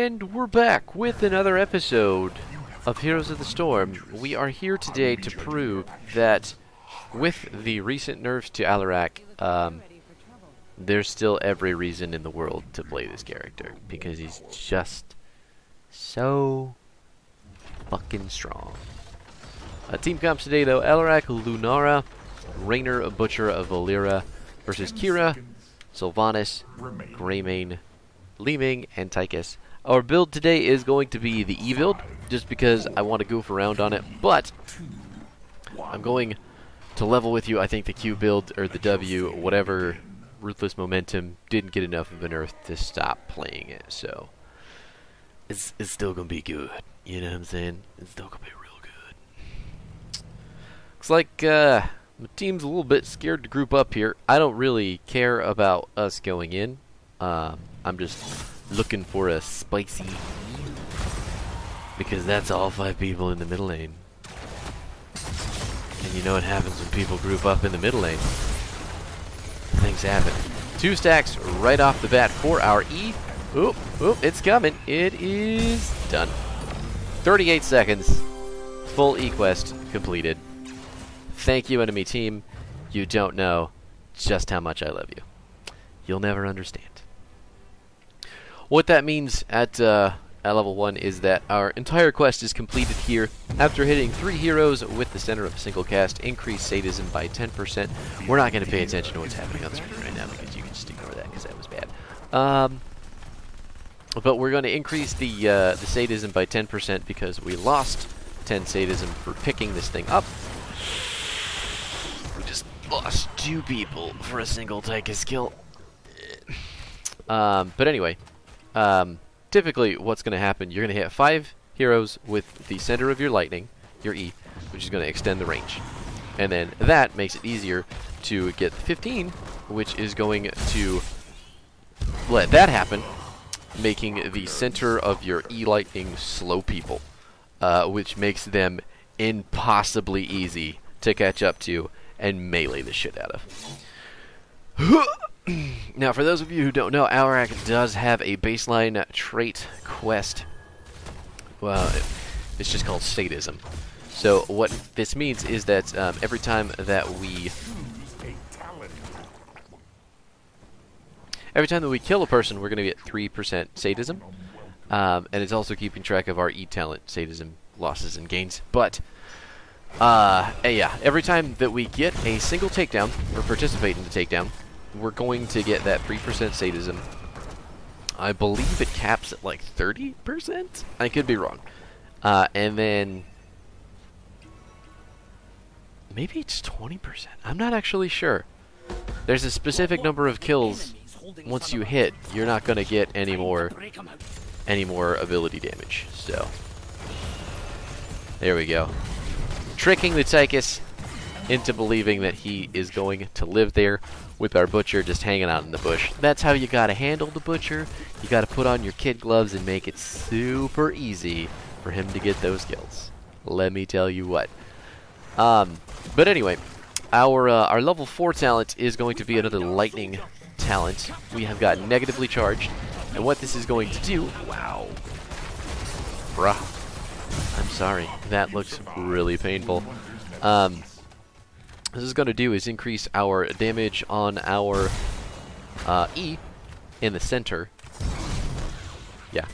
And we're back with another episode of Heroes of the Storm. We are here today to prove that with the recent nerfs to Alarak, there's still every reason in the world to play this character, because he's just so fucking strong. Team comps today though: Alarak, Lunara, Raynor, Butcher of Valera versus Kira, Sylvanas, Greymane, Leeming, and Tychus. Our build today is going to be the E build, just because I want to goof around on it, but I'm going to level with you. I think the Q build, or the W, whatever, Ruthless Momentum, didn't get enough of an earth to stop playing it, so it's still going to be good. You know what I'm saying? It's still going to be real good. Looks like the team's a little bit scared to group up here. I don't really care about us going in. I'm just looking for a spicy, because that's all 5 people in the middle lane. And you know what happens when people group up in the middle lane. Things happen. 2 stacks right off the bat for our E. Oop, oop, it's coming. It is done. 38 seconds. Full E quest completed. Thank you, enemy team. You don't know just how much I love you. You'll never understand. What that means at level 1 is that our entire quest is completed here. After hitting 3 heroes with the center of a single cast, increase sadism by 10%. We're not going to pay attention to what's happening on the screen right now, because you can just ignore that, because that was bad. But we're going to increase the sadism by 10% because we lost 10 sadism for picking this thing up. We just lost 2 people for a single Tychus kill. But anyway, typically what's going to happen, you're going to hit 5 heroes with the center of your lightning, your E, which is going to extend the range. And then that makes it easier to get 15, which is going to let that happen, making the center of your E lightning slow people, which makes them impossibly easy to catch up to and melee the shit out of. Now, for those of you who don't know, Alarak does have a baseline trait quest. Well, it's just called sadism. So what this means is that every time that we kill a person, we're going to get 3% sadism, and it's also keeping track of our E talent sadism losses and gains. But yeah, every time that we get a single takedown or participate in the takedown, we're going to get that 3% sadism. I believe it caps at like 30%? I could be wrong. And then maybe it's 20%. I'm not actually sure. There's a specific number of kills. Once you hit, you're not going to get any more ability damage. So there we go. Tricking the Tychus into believing that he is going to live there, with our Butcher just hanging out in the bush. That's how you gotta handle the Butcher. You gotta put on your kid gloves and make it super easy for him to get those kills. Let me tell you what. But anyway, our level 4 talent is going to be another lightning talent. We have got negatively charged, and what this is going to do, wow, bruh, I'm sorry, that looks really painful. This is going to do is increase our damage on our E in the center. Yeah.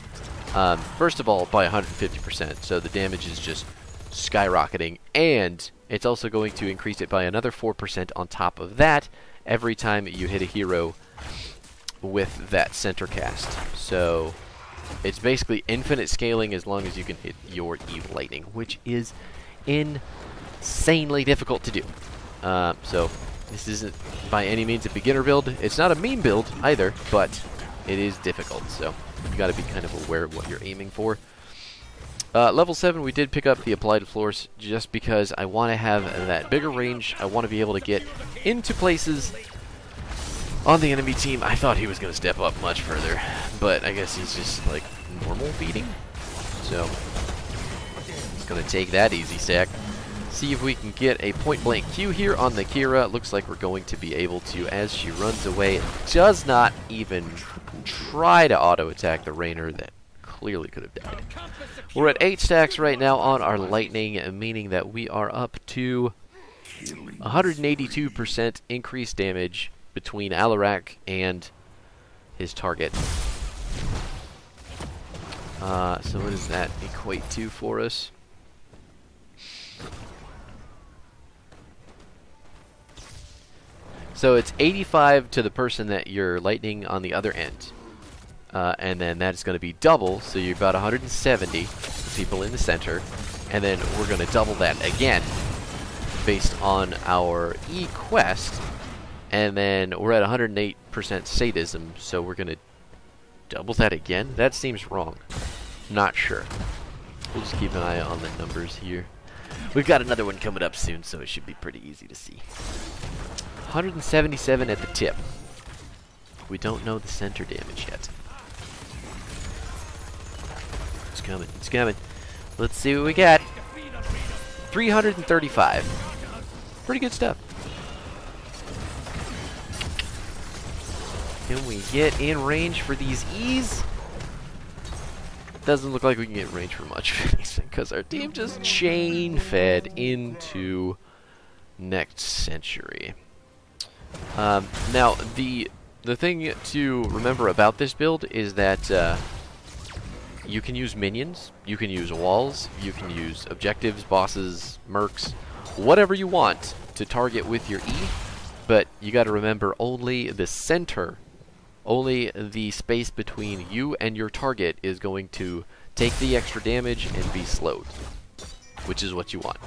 First of all, by 150%, so the damage is just skyrocketing, and it's also going to increase it by another 4% on top of that every time you hit a hero with that center cast. So it's basically infinite scaling as long as you can hit your E lightning, which is insanely difficult to do. So this isn't by any means a beginner build. It's not a meme build either, but it is difficult. So you got to be kind of aware of what you're aiming for. Level 7, we did pick up the applied floors just because I want to have that bigger range. I want to be able to get into places on the enemy team. I thought he was going to step up much further, but I guess he's just like normal beating. So it's going to take that easy stack. See if we can get a point-blank Q here on the Kira. Looks like we're going to be able to, as she runs away. Does not even try to auto-attack the Raynor that clearly could have died. We're at 8 stacks right now on our lightning, meaning that we are up to 182% increased damage between Alarak and his target. So what does that equate to for us? So it's 85 to the person that you're lightning on the other end. And then that's going to be double, so you're about 170 people in the center. And then we're going to double that again based on our E-Quest. And then we're at 108% sadism, so we're going to double that again? That seems wrong. Not sure. We'll just keep an eye on the numbers here. We've got another one coming up soon, so it should be pretty easy to see. 177 at the tip. We don't know the center damage yet. It's coming. It's coming. Let's see what we got. 335. Pretty good stuff. Can we get in range for these E's? Doesn't look like we can get in range for much because our team just chain fed into next century. Now the thing to remember about this build is that you can use minions, you can use walls, you can use objectives, bosses, mercs, whatever you want to target with your E, but you got to remember only the center. Only the space between you and your target is going to take the extra damage and be slowed, which is what you want.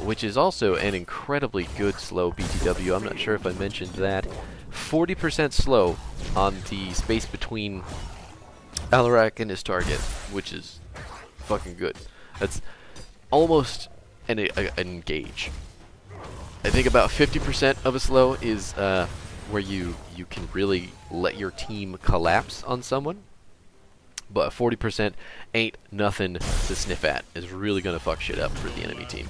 Which is also an incredibly good slow BTW. I'm not sure if I mentioned that. 40% slow on the space between Alarak and his target, which is fucking good. That's almost an engage. I think about 50% of a slow is where you can really let your team collapse on someone, but 40% ain't nothing to sniff at. Is really gonna fuck shit up for the enemy team.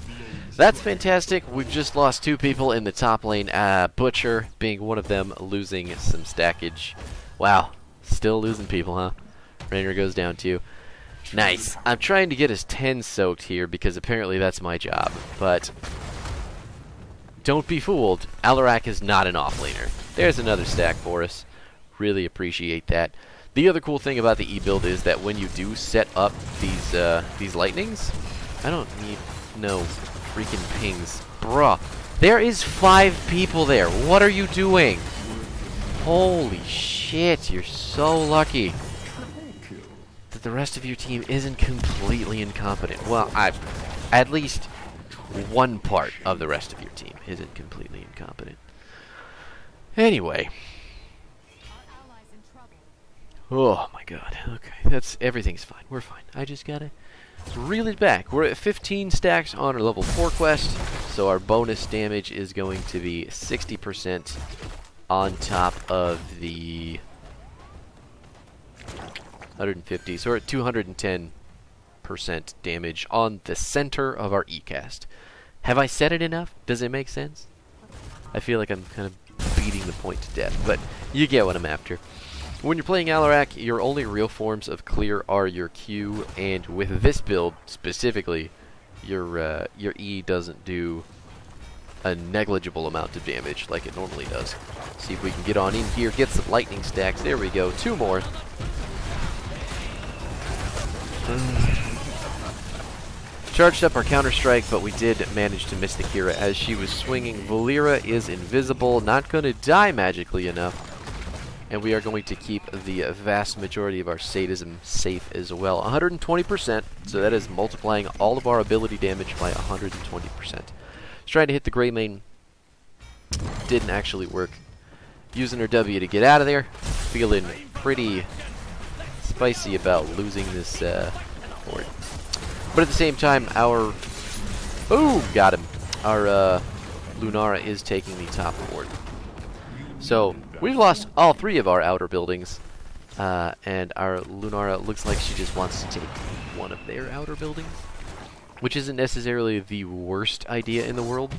That's fantastic. We've just lost 2 people in the top lane. Butcher being one of them, losing some stackage. Wow, still losing people, huh? Rainer goes down too. Nice. I'm trying to get his 10 soaked here because apparently that's my job, but don't be fooled. Alarak is not an offlaner. There's another stack for us. Really appreciate that. The other cool thing about the E-build is that when you do set up these lightnings, I don't need no freaking pings. Bruh, there is 5 people there. What are you doing? Holy shit, you're so lucky that the rest of your team isn't completely incompetent. Well, at least one part of the rest of your team isn't completely incompetent. Anyway. Oh my god. Okay, everything's fine. We're fine. I just gotta reel it back. We're at 15 stacks on our level 4 quest, so our bonus damage is going to be 60% on top of the 150. So we're at 210% damage on the center of our E-cast. Have I said it enough? Does it make sense? I feel like I'm kind of beating the point to death, but you get what I'm after. When you're playing Alarak, your only real forms of clear are your Q, and with this build specifically, your E doesn't do a negligible amount of damage like it normally does. See if we can get on in here, get some lightning stacks. There we go, 2 more. Charged up our counter-strike, but we did manage to miss the Kira as she was swinging. Valera is invisible, not going to die magically enough. And we are going to keep the vast majority of our sadism safe as well. 120%, so that is multiplying all of our ability damage by 120%. Trying to hit the gray main. Didn't actually work. Using her W to get out of there. Feeling pretty spicy about losing this horde. But at the same time, our... Boom! Got him. Our Lunara is taking the top horde. So, we've lost all 3 of our outer buildings. And our Lunara looks like she just wants to take one of their outer buildings. Which isn't necessarily the worst idea in the world.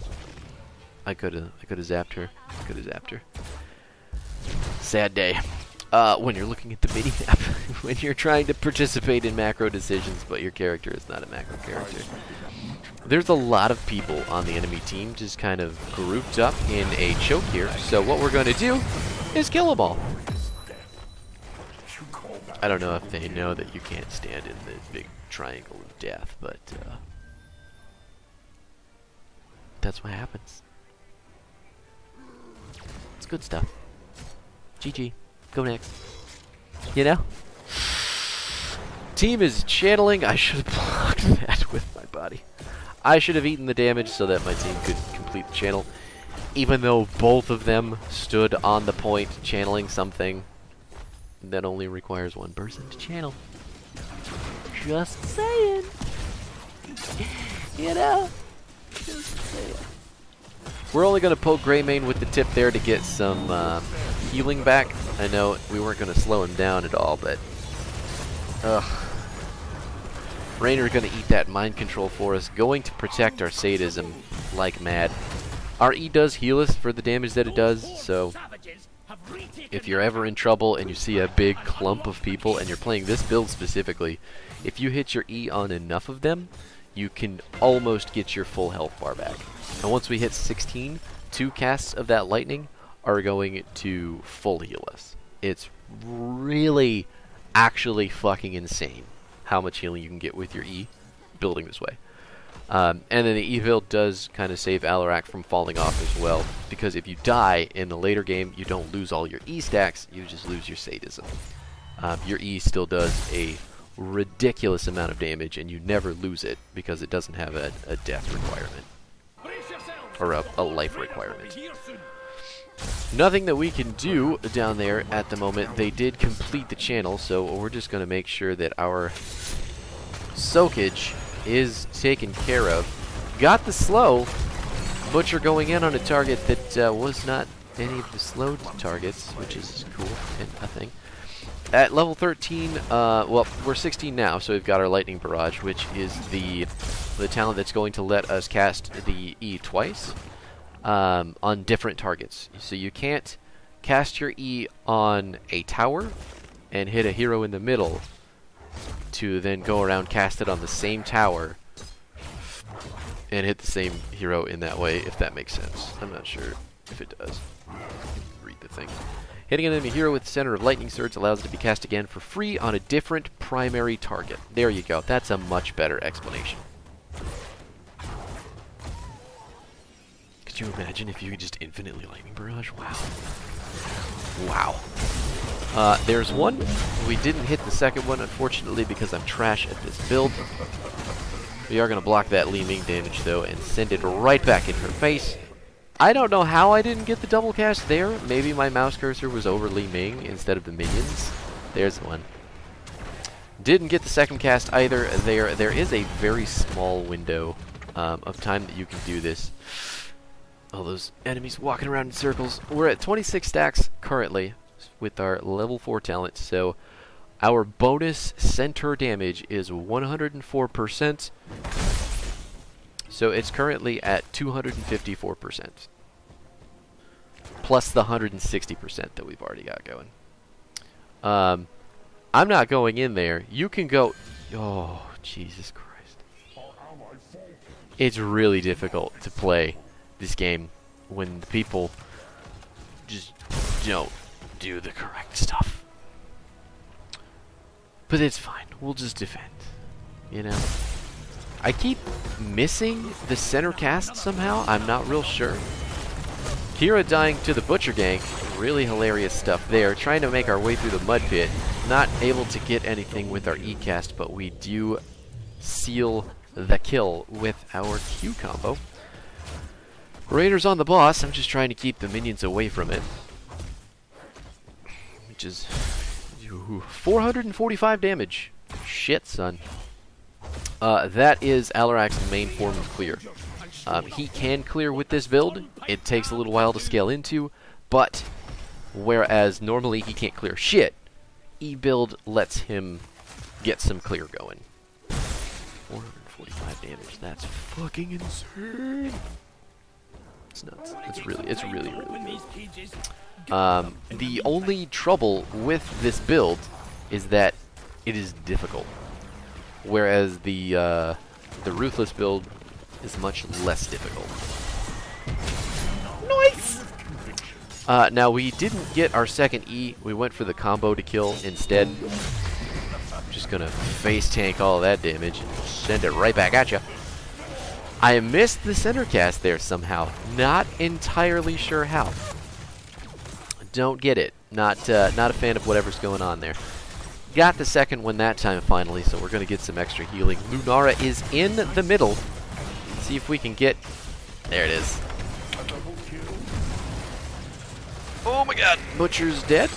I could have zapped her. Sad day. When you're looking at the mini-map when you're trying to participate in macro decisions, but your character is not a macro character. There's a lot of people on the enemy team just kind of grouped up in a choke here, so what we're going to do is kill them all. I don't know if they know that you can't stand in the big triangle of death, but that's what happens. It's good stuff. GG. Go next. You know? Team is channeling. I should have blocked that with my body. I should have eaten the damage so that my team could complete the channel. Even though both of them stood on the point channeling something that only requires one person to channel. Just saying. You know? Just saying. We're only going to poke Greymane with the tip there to get some healing back. I know we weren't going to slow him down at all, but... Rainer's going to eat that mind control for us, going to protect our sadism like mad. Our E does heal us for the damage that it does, so if you're ever in trouble and you see a big clump of people, and you're playing this build specifically, if you hit your E on enough of them, you can almost get your full health bar back. And once we hit 16, 2 casts of that lightning are going to full heal us. It's really actually fucking insane how much healing you can get with your E building this way. And then the E build does kind of save Alarak from falling off as well, because if you die in the later game, you don't lose all your E stacks, you just lose your sadism. Your E still does a ridiculous amount of damage, and you never lose it because it doesn't have a death requirement. Or a life requirement. Nothing that we can do down there at the moment. They did complete the channel, so we're just going to make sure that our soakage is taken care of. Got the slow. Butcher going in on a target that was not any of the slowed targets, which is cool, I think. At level 13, well, we're 16 now, so we've got our Lightning Barrage, which is the talent that's going to let us cast the E twice on different targets. So you can't cast your E on a tower and hit a hero in the middle to then go around cast it on the same tower and hit the same hero in that way, if that makes sense. I'm not sure if it does. Read the thing. Hitting an enemy hero with the center of Lightning Surge allows it to be cast again for free on a different primary target. There you go. That's a much better explanation. Could you imagine if you could just infinitely Lightning Barrage? Wow. Wow. There's one. We didn't hit the second one, unfortunately, because I'm trash at this build. We are going to block that Li Ming damage, though, and send it right back in her face. I don't know how I didn't get the double cast there. Maybe my mouse cursor was over Li Ming instead of the minions. There's one. Didn't get the second cast either. There is a very small window of time that you can do this. All those enemies walking around in circles. We're at 26 stacks currently with our level 4 talent, so our bonus center damage is 104%. So it's currently at 254%. Plus the 160% that we've already got going. I'm not going in there. You can go... Oh, Jesus Christ. It's really difficult to play this game when the people just don't do the correct stuff. But it's fine. We'll just defend. You know? I keep missing the center cast somehow. I'm not real sure. Kira dying to the Butcher Gang. Really hilarious stuff there. Trying to make our way through the mud pit. Not able to get anything with our E cast, but we do seal the kill with our Q combo. Raider's on the boss. I'm just trying to keep the minions away from it. Which is 445 damage. Shit, son. That is Alarak's main form of clear. He can clear with this build. It takes a little while to scale into, but whereas normally he can't clear shit, E-build lets him get some clear going. 445 damage. That's fucking insane. It's nuts. It's really good. The only trouble with this build is that it is difficult. Whereas the Ruthless build is much less difficult. Nice! Now, we didn't get our second E. We went for the combo to kill instead. Just gonna face tank all that damage and send it right back at you. I missed the center cast there somehow. Not entirely sure how. Don't get it. Not a fan of whatever's going on there. Got the second one that time finally, so we're gonna get some extra healing. Lunara is in the middle. See if we can get... There it is. Oh my god. Butcher's dead?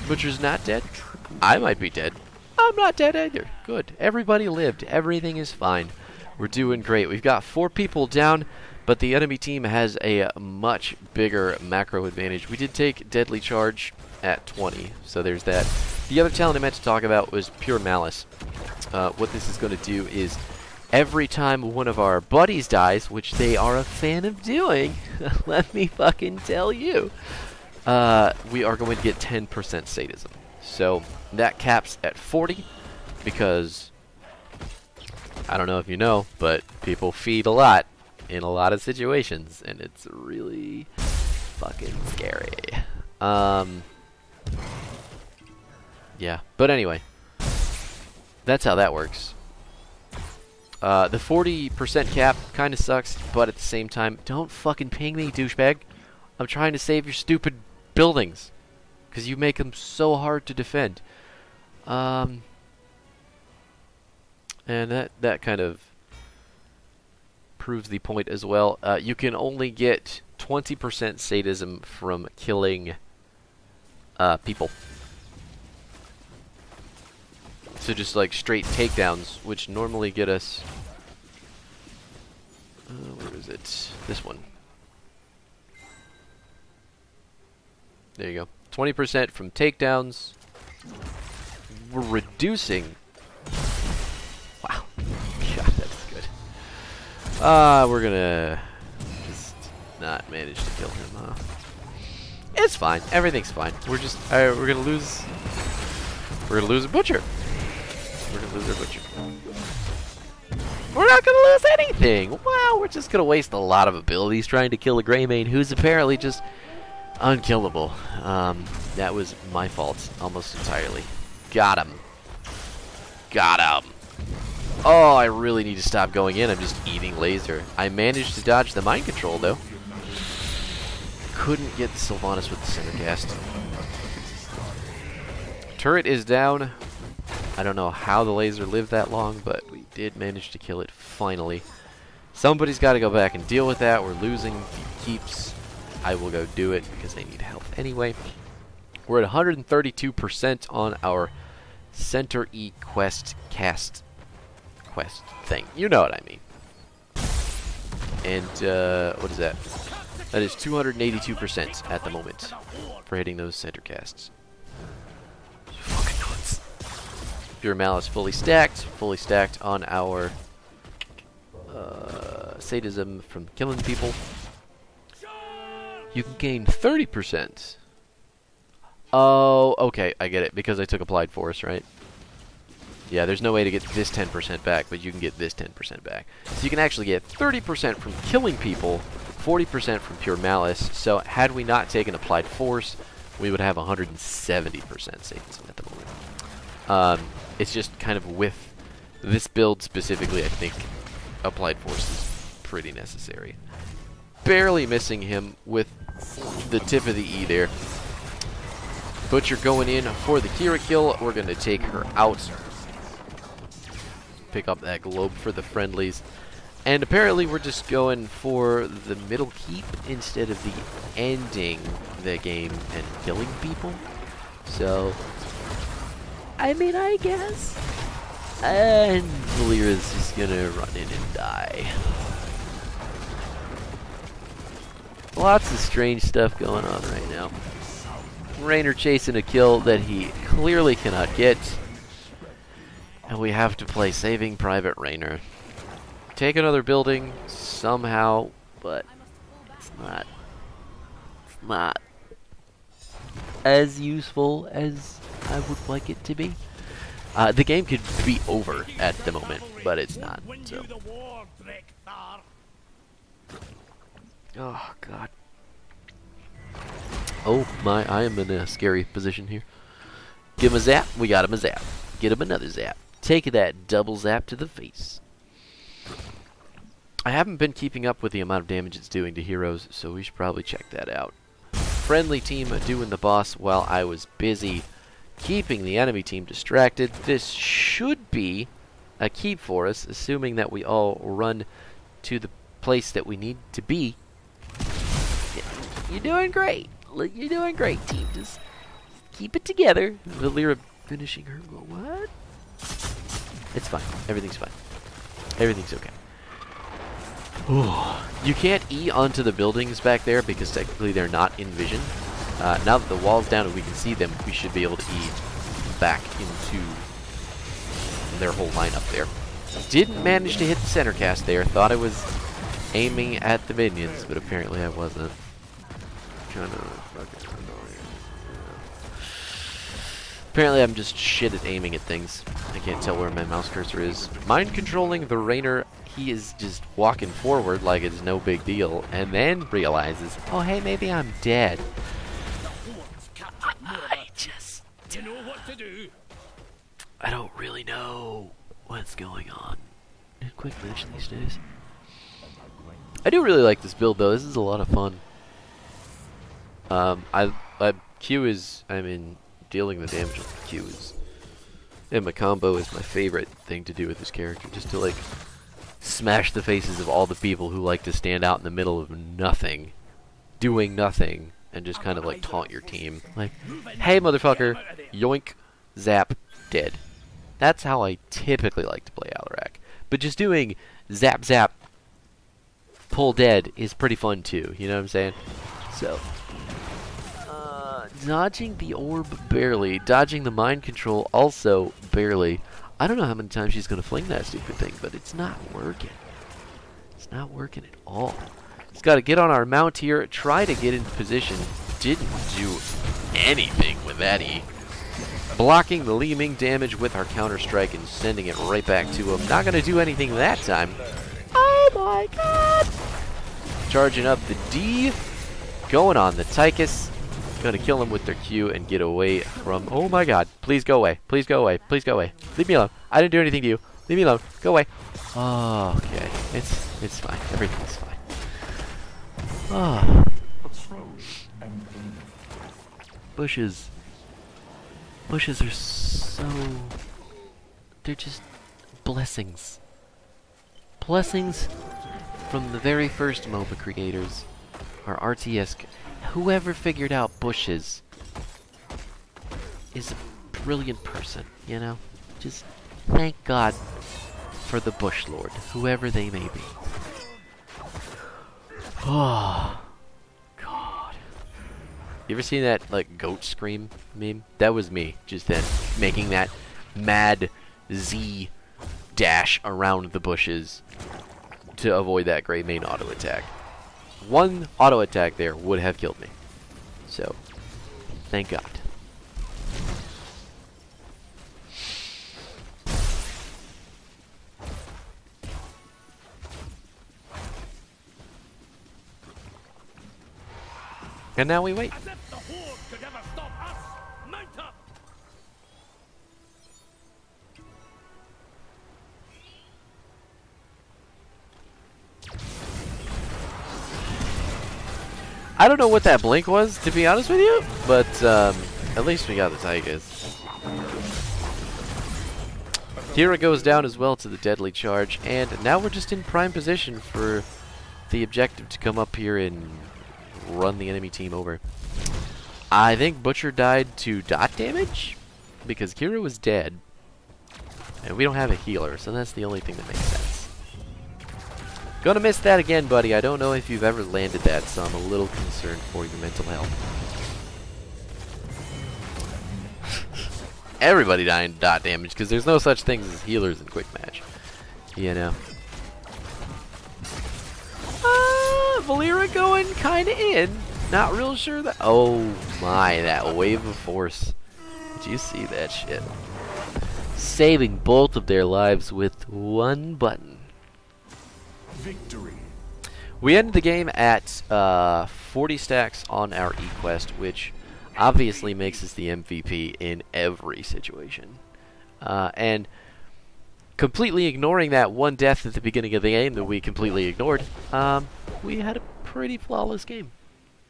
Butcher's not dead? I might be dead. I'm not dead either. Good. Everybody lived. Everything is fine. We're doing great. We've got 4 people down, but the enemy team has a much bigger macro advantage. We did take Deadly Charge at 20, so there's that. The other talent I meant to talk about was Pure Malice. What this is going to do is every time one of our buddies dies, which they are a fan of doing, let me fucking tell you, we are going to get 10% sadism. So that caps at 40 because, I don't know if you know, but people feed a lot in a lot of situations, and it's really fucking scary. Yeah, but anyway, that's how that works. The 40% cap kind of sucks, but at the same time, don't fucking ping me, douchebag. I'm trying to save your stupid buildings, because you make them so hard to defend. And that kind of proves the point as well. You can only get 20% sadism from killing people. So just like straight takedowns, which normally get us... where is it? This one. There you go. 20% from takedowns. We're reducing... Wow. God, that's good. We're gonna just not manage to kill him, huh? It's fine. Everything's fine. We're just... we're gonna lose... We're gonna lose a butcher. We're gonna lose our butcher. We're not gonna lose anything! Wow, we're just gonna waste a lot of abilities trying to kill a Greymane who's apparently just unkillable. That was my fault almost entirely. Got him. Got him. Oh, I really need to stop going in. I'm just eating laser. I managed to dodge the mind control, though. Couldn't get the Sylvanas with the center cast. Turret is down. I don't know how the laser lived that long, but we did manage to kill it finally. Somebody's got to go back and deal with that. We're losing the keeps. I will go do it because I need help anyway. We're at 132% on our Center E quest thing. You know what I mean. And what is that? That is 282% at the moment for hitting those center casts. Fucking nuts. Pure Malice fully stacked on our sadism from killing people. You can gain 30%. Oh, okay, I get it, because I took Applied Force, right? Yeah, there's no way to get this 10% back, but you can get this 10% back. So you can actually get 30% from killing people, 40% from Pure Malice. So had we not taken Applied Force, we would have 170% sadism at the moment. It's just kind of with this build specifically, I think Applied Force is pretty necessary. Barely missing him with the tip of the E there. Butcher going in for the Kira kill. We're going to take her out. Pick up that globe for the friendlies. And apparently we're just going for the middle keep instead of the ending the game and killing people. So, I mean, I guess. And Valera's just going to run in and die. Lots of strange stuff going on right now. Raynor chasing a kill that he clearly cannot get. And we have to play Saving Private Raynor. Take another building somehow, but it's not as useful as I would like it to be. The game could be over at the moment, but it's not. So. Oh God. Oh my, I am in a scary position here. Give him a zap. We got him a zap. Get him another zap. Take that double zap to the face. I haven't been keeping up with the amount of damage it's doing to heroes, so we should probably check that out. Friendly team doing the boss while I was busy keeping the enemy team distracted. This should be a keep for us, assuming that we all run to the place that we need to be. You're doing great. You're doing great, team. Just keep it together. Valera finishing her. What? It's fine. Everything's fine. Everything's okay. You can't E onto the buildings back there because technically they're not in vision. Now that the wall's down and we can see them, we should be able to E back into their whole lineup there. Didn't manage to hit the center cast there. Thought I was aiming at the minions, but apparently I wasn't. Kind of fucking annoying. Yeah. Apparently I'm just shit at aiming at things. I can't tell where my mouse cursor is. Mind controlling the Rainer. He is just walking forward like it's no big deal, and then realizes, oh hey, maybe I'm dead. I don't really know what's going on in Quick Match these days. I do really like this build though. This is a lot of fun. Q is, I mean, dealing the damage with Q is, and my combo is my favorite thing to do with this character, just to like smash the faces of all the people who like to stand out in the middle of nothing, doing nothing, and just kind of like taunt your team. Like, hey motherfucker, yoink, zap, dead. That's how I typically like to play Alarak. But just doing zap, zap, pull dead is pretty fun too, you know what I'm saying? So, dodging the orb barely, dodging the mind control also barely. I don't know how many times she's going to fling that stupid thing, but it's not working. It's not working at all. Just got to get on our mount here, try to get into position. Didn't do anything with that E. Blocking the Li Ming damage with our counter strike and sending it right back to him. Not going to do anything that time. Oh my god! Charging up the D. Going on the Tychus. Gonna kill him with their Q and get away from... Oh my god. Please go away. Please go away. Please go away. Leave me alone. I didn't do anything to you. Leave me alone. Go away. Oh, okay. It's fine. Everything's fine. Oh. Bushes. Bushes are so... They're just blessings. Blessings from the very first MOBA creators. Our RTS... Whoever figured out bushes is a brilliant person, you know? Just thank God for the Bush Lord, whoever they may be. Oh, God. You ever seen that, like, goat scream meme? That was me, just then, making that mad Z dash around the bushes to avoid that great main auto attack. One auto attack there would have killed me. So, thank God. And now we wait. I don't know what that blink was, to be honest with you, but at least we got the Tychus. Kira goes down as well to the deadly charge, and now we're just in prime position for the objective to come up here and run the enemy team over. I think Butcher died to dot damage, because Kira was dead, and we don't have a healer, so that's the only thing that makes sense. Gonna miss that again, buddy. I don't know if you've ever landed that, so I'm a little concerned for your mental health. Everybody dying dot damage, because there's no such things as healers in Quick Match. You know. Valera going kind of in. Not real sure that... Oh my, that wave of force. Did you see that shit? saving both of their lives with one button. Victory. We ended the game at 40 stacks on our E-Quest, which obviously makes us the MVP in every situation. And completely ignoring that one death at the beginning of the game that we completely ignored, we had a pretty flawless game.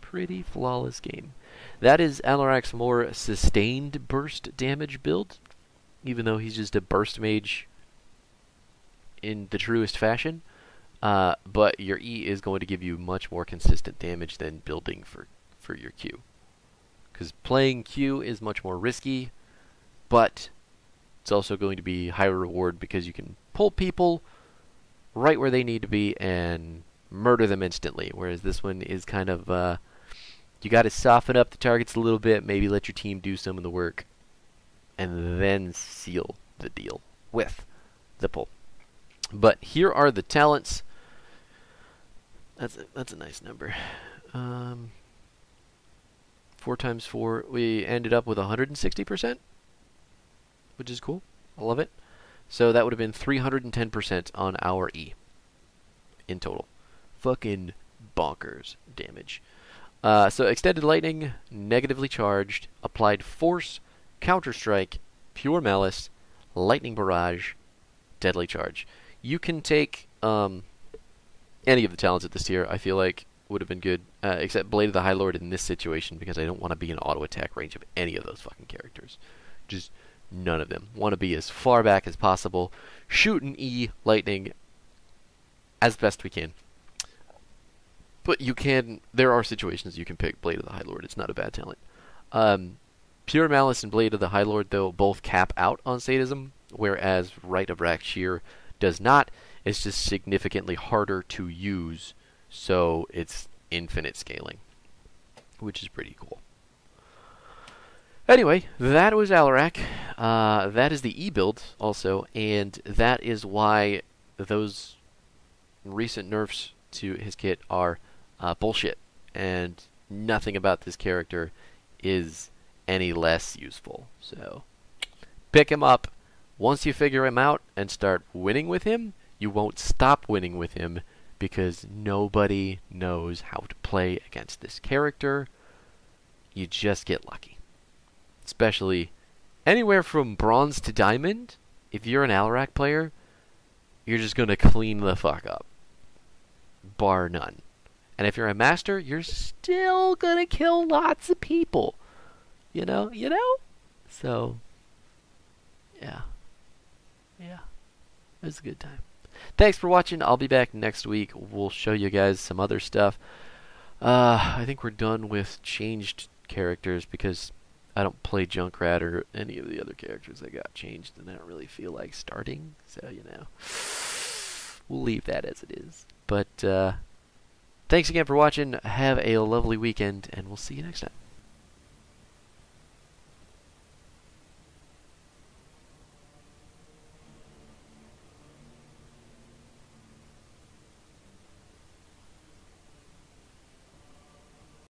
Pretty flawless game. That is Alarak's more sustained burst damage build, even though he's just a burst mage in the truest fashion. But your E is going to give you much more consistent damage than building for your Q. Because playing Q is much more risky, but it's also going to be higher reward because you can pull people right where they need to be and murder them instantly. Whereas this one is kind of, you got to soften up the targets a little bit, maybe let your team do some of the work, and then seal the deal with the pull. But here are the talents. That's a nice number. 4 times 4, we ended up with 160%, which is cool. I love it. So that would have been 310% on our E in total. Fucking bonkers damage. So extended lightning, negatively charged, applied force, counter strike, pure malice, lightning barrage, deadly charge. You can take any of the talents at this tier. I feel like would have been good, except Blade of the High Lord in this situation, because I don't want to be in auto attack range of any of those fucking characters. Just none of them. Want to be as far back as possible. Shoot an E lightning as best we can. But you can, there are situations you can pick Blade of the High Lord. It's not a bad talent. Pure Malice and Blade of the High Lord, though, both cap out on sadism, whereas Rite of Rakshir does not. It's just significantly harder to use, so it's infinite scaling, which is pretty cool. Anyway, that was Alarak. That is the E-build also, and that is why those recent nerfs to his kit are bullshit, and nothing about this character is any less useful. So, pick him up. Once you figure him out and start winning with him, you won't stop winning with him, because nobody knows how to play against this character. You just get lucky. Especially anywhere from bronze to diamond, if you're an Alarak player, you're just going to clean the fuck up. Bar none. And if you're a master, you're still going to kill lots of people. You know? So, yeah. Yeah. It was a good time. Thanks for watching. I'll be back next week. We'll show you guys some other stuff. I think we're done with changed characters because I don't play Junkrat or any of the other characters that got changed, and I don't really feel like starting. So, we'll leave that as it is. But thanks again for watching. Have a lovely weekend, and we'll see you next time.